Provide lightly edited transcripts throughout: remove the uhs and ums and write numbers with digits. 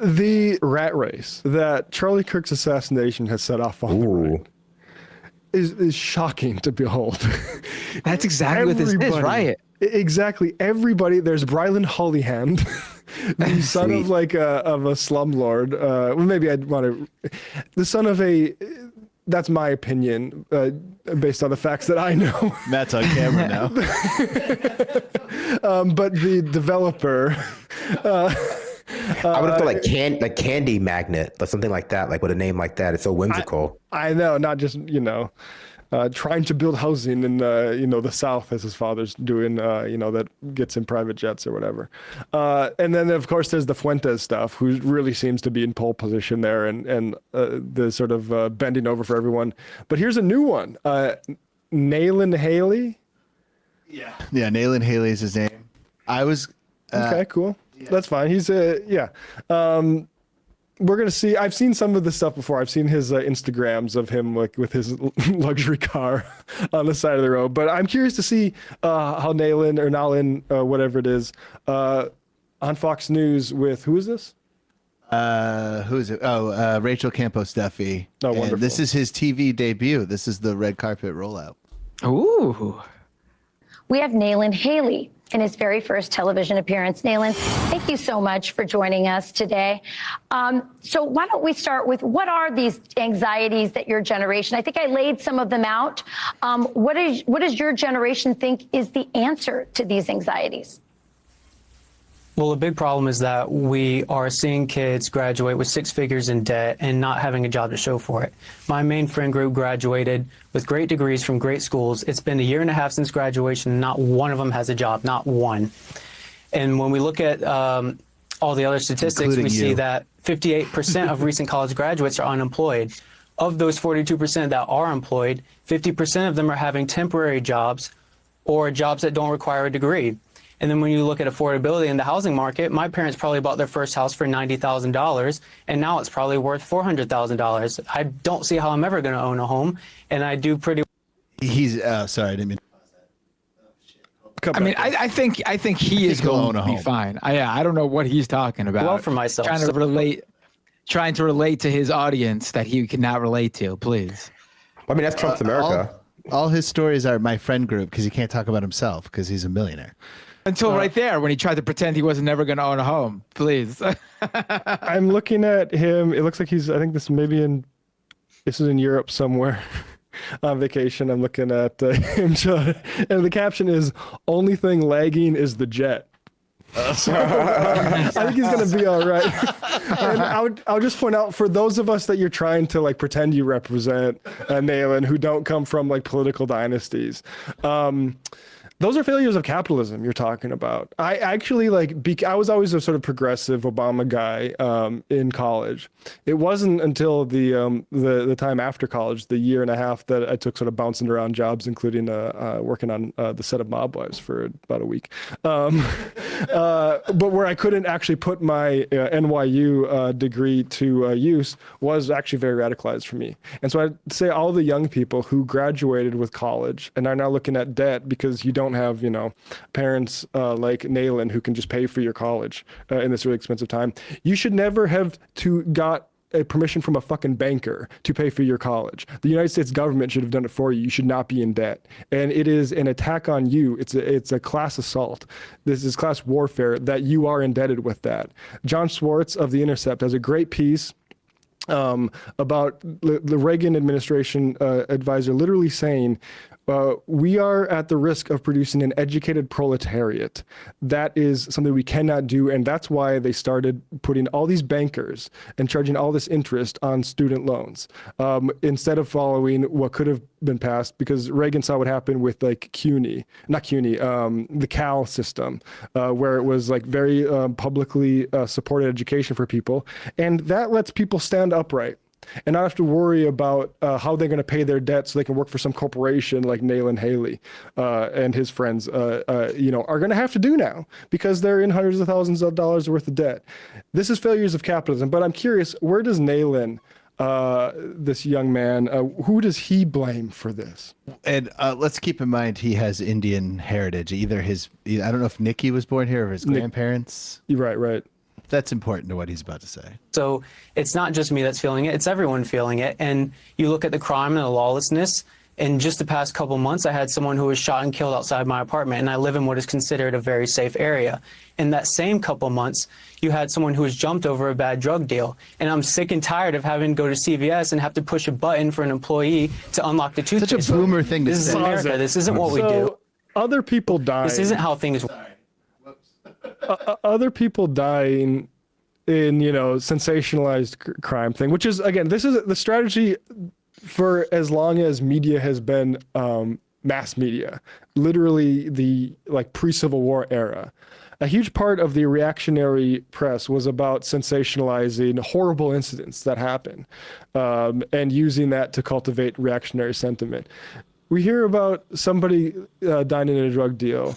The rat race that Charlie Kirk's assassination has set off on the right is shocking to behold. That's exactly what this is, right? Exactly. Everybody. There's Brylan Hollyhand, the son of like of a slumlord. Well, maybe I'd want to. The son of a. That's my opinion, based on the facts that I know. Matt's on camera now. But the developer. I would have thought like candy magnet or something like that, like with a name like that. It's so whimsical. I know, not just trying to build housing in the South as his father's doing, that gets in private jets or whatever. And then of course there's the Fuentes stuff, who really seems to be in pole position there and the sort of bending over for everyone. But here's a new one, Nayland Haley. Yeah, Nayland Haley is his name. I was okay, cool. Yeah. That's fine. He's we're gonna see. I've seen some of this stuff before. I've seen his Instagrams of him like with his luxury car on the side of the road. But I'm curious to see how Nalin, whatever it is, on Fox News with who is this? Who is it? Oh, Rachel Campos Duffy. Oh, wonderful. And this is his TV debut. This is the red carpet rollout. Ooh. We have Nayland Haley in his very first television appearance. Nayland, thank you so much for joining us today. So why don't we start with what are these anxieties that your generation, I think I laid some of them out. What does your generation think is the answer to these anxieties? Well, a big problem is that we are seeing kids graduate with 6 figures in debt and not having a job to show for it. My main friend group graduated with great degrees from great schools. It's been 1.5 years since graduation. Not one of them has a job, not one. And when we look at all the other statistics, we see that 58% of recent college graduates are unemployed. Of those 42% that are employed, 50% of them are having temporary jobs or jobs that don't require a degree. And then when you look at affordability in the housing market, my parents probably bought their first house for $90,000, and now it's probably worth $400,000. I don't see how I'm ever going to own a home, and I do pretty. He's sorry, I didn't mean to pause that. I mean, I think he is going to be fine. I don't know what he's talking about. Well, for myself, trying to relate to his audience that he cannot relate to. Please. I mean, that's Trump's America. All his stories are my friend group because he can't talk about himself because he's a millionaire. Until right there, when he tried to pretend he wasn't never going to own a home. Please. I'm looking at him. It looks like I think this is in Europe somewhere on vacation. I'm looking at him. And the caption is, "Only thing lagging is the jet." So, I think he's going to be all right. And I'll just point out, for those of us that you're trying to like pretend you represent, Nayland, who don't come from like political dynasties, those are failures of capitalism you're talking about. I actually I was always a sort of progressive Obama guy in college. It wasn't until the time after college, the 1.5 years, that I took sort of bouncing around jobs, including working on the set of Mob Wives for about a week. But where I couldn't actually put my NYU degree to use was actually very radicalized for me. And so I'd say all the young people who graduated with college and are now looking at debt because you don't have, parents like Nayland who can just pay for your college in this really expensive time. You should never have got a permission from a fucking banker to pay for your college. The United States government should have done it for you. You should not be in debt. And it is an attack on you. It's a class assault. This is class warfare that you are indebted with that. John Swartz of The Intercept has a great piece about the Reagan administration advisor literally saying, we are at the risk of producing an educated proletariat. That is something we cannot do, and that's why they started putting all these bankers and charging all this interest on student loans instead of following what could have been passed, because Reagan saw what happened with like the Cal system, where it was like very publicly supported education for people, and that lets people stand upright and not have to worry about how they're going to pay their debt so they can work for some corporation like Nayland Haley and his friends, are going to have to do now because they're in hundreds of thousands of dollars worth of debt. This is failures of capitalism. But I'm curious, where does Nayland, this young man, who does he blame for this? And let's keep in mind he has Indian heritage. I don't know if Nikki was born here or his grandparents. Right. That's important to what he's about to say. So it's not just me that's feeling it, it's everyone feeling it. And you look at the crime and the lawlessness. In just the past couple months, I had someone who was shot and killed outside my apartment, and I live in what is considered a very safe area. In that same couple months, you had someone who was jumped over a bad drug deal. And I'm sick and tired of having to go to CVS and have to push a button for an employee to unlock the toothpaste. Such a boomer thing to This is say. America. This isn't what we do. Other people dying. This isn't how things work. Other people dying in sensationalized crime thing, which is, again, this is the strategy for as long as media has been mass media, literally the pre-Civil War era. A huge part of the reactionary press was about sensationalizing horrible incidents that happen and using that to cultivate reactionary sentiment. We hear about somebody dying in a drug deal,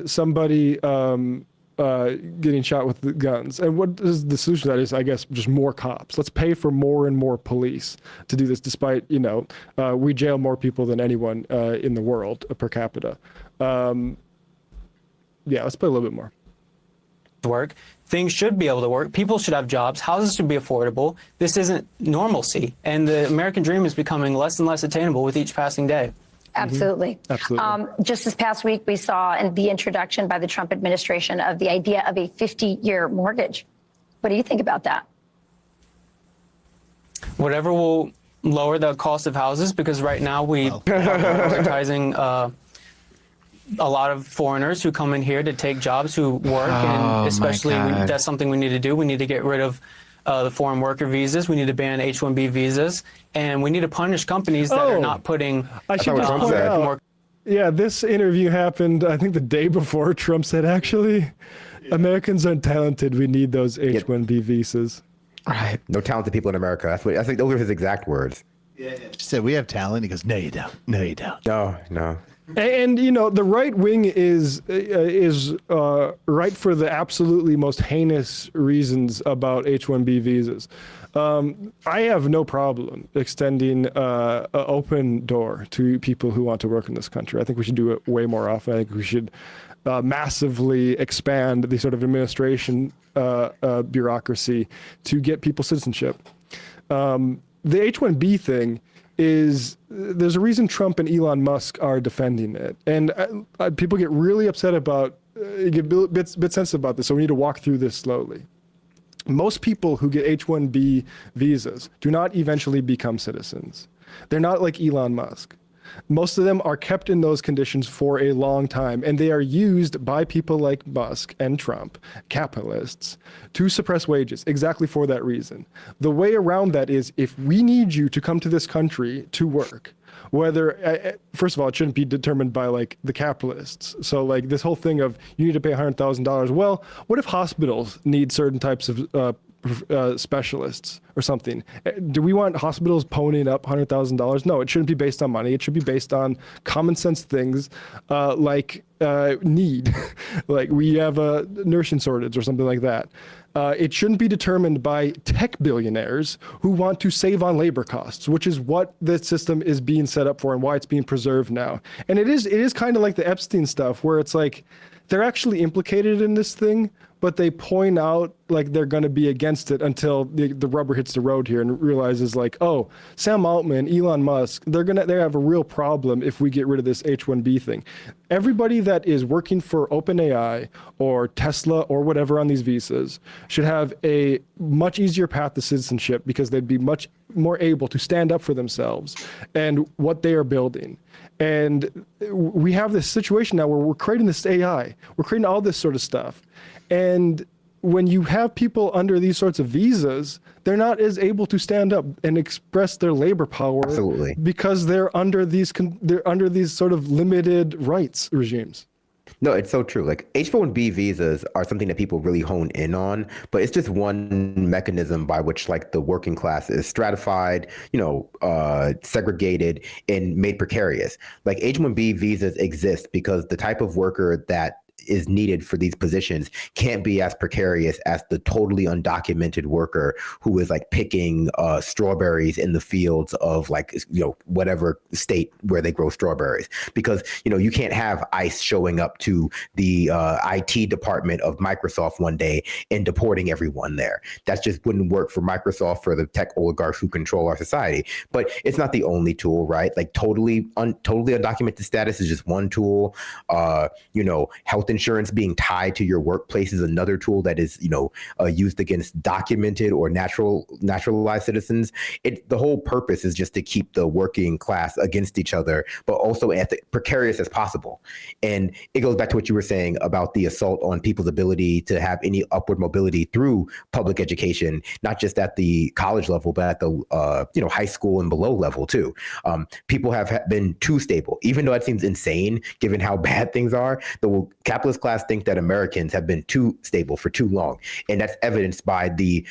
somebody getting shot with the guns. And what is the solution to that is, I guess, just more cops. Let's pay for more and more police to do this, despite, we jail more people than anyone in the world per capita. Yeah, let's play a little bit more. Work. Things should be able to work. People should have jobs. Houses should be affordable. This isn't normalcy. And the American dream is becoming less and less attainable with each passing day. Absolutely. Absolutely. Just this past week, we saw in the introduction by the Trump administration of the idea of a 50-year mortgage. What do you think about that? Whatever will lower the cost of houses, because right now we are prioritizing a lot of foreigners who come in here to take jobs, who work, and especially that's something we need to do. We need to get rid of the foreign worker visas. We need to ban H-1B visas, and we need to punish companies that are not putting. I should just point out. Yeah, this interview happened, I think, the day before Trump said, actually, Americans aren't talented. We need those H-1B visas. Right. No talented people in America. I think those were his exact words. Yeah. She said, we have talent. He goes, no, you don't. No, you don't. No. And the right wing is right for the absolutely most heinous reasons about H-1B visas. I have no problem extending an open door to people who want to work in this country. I think we should do it way more often. I think we should massively expand the sort of administration bureaucracy to get people citizenship. The H-1B thing is, there's a reason Trump and Elon Musk are defending it. And people get really upset about, get a bit sensitive about this, so we need to walk through this slowly. Most people who get H-1B visas do not eventually become citizens. They're not like Elon Musk. Most of them are kept in those conditions for a long time, and they are used by people like Musk and Trump, capitalists, to suppress wages, exactly for that reason. The way around that is, if we need you to come to this country to work, whether, first of all, it shouldn't be determined by the capitalists. So this whole thing of you need to pay $100,000. Well, what if hospitals need certain types of specialists or something? Do we want hospitals ponying up $100,000? No, it shouldn't be based on money. It should be based on common sense things like need, like we have a nursing shortage or something like that. It shouldn't be determined by tech billionaires who want to save on labor costs, which is what the system is being set up for and why it's being preserved now. And it is kind of like the Epstein stuff, where it's like they're actually implicated in this thing, but they point out they're going to be against it until the rubber hits the road here and realizes oh, Sam Altman, Elon Musk, they have a real problem if we get rid of this H-1B thing. Everybody that is working for OpenAI or Tesla or whatever on these visas should have a much easier path to citizenship, because they'd be much more able to stand up for themselves and what they are building. And we have this situation now where we're creating this AI, we're creating all this sort of stuff. And when you have people under these sorts of visas, they're not as able to stand up and express their labor power. Absolutely. Because they're under these sort of limited rights regimes. No, it's so true. H-1B visas are something that people really hone in on, but it's just one mechanism by which the working class is stratified, segregated and made precarious. H-1B visas exist because the type of worker that is needed for these positions can't be as precarious as the totally undocumented worker who is like picking strawberries in the fields of like, whatever state where they grow strawberries. Because, you can't have ICE showing up to the IT department of Microsoft one day and deporting everyone there. That just wouldn't work for Microsoft, for the tech oligarchs who control our society. But it's not the only tool, right? Like totally undocumented status is just one tool. Health insurance being tied to your workplace is another tool that is, used against documented or naturalized citizens. The whole purpose is just to keep the working class against each other, but also as precarious as possible. And it goes back to what you were saying about the assault on people's ability to have any upward mobility through public education, not just at the college level, but at the high school and below level too. People have been too stable, even though it seems insane given how bad things are. The capitalist class think that Americans have been too stable for too long, and that's evidenced by the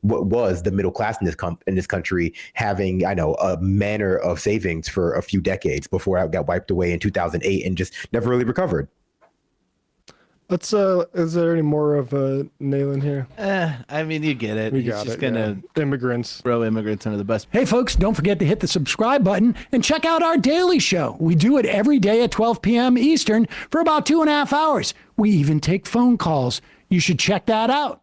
what was the middle class in this country having a manner of savings for a few decades before it got wiped away in 2008 and just never really recovered. Let's is there any more of Nayland here? I mean, you get it. We He's got just it. gonna Immigrants. throw immigrants under the bus. Hey, folks, don't forget to hit the subscribe button and check out our daily show. We do it every day at 12 p.m. Eastern for about 2.5 hours. We even take phone calls. You should check that out.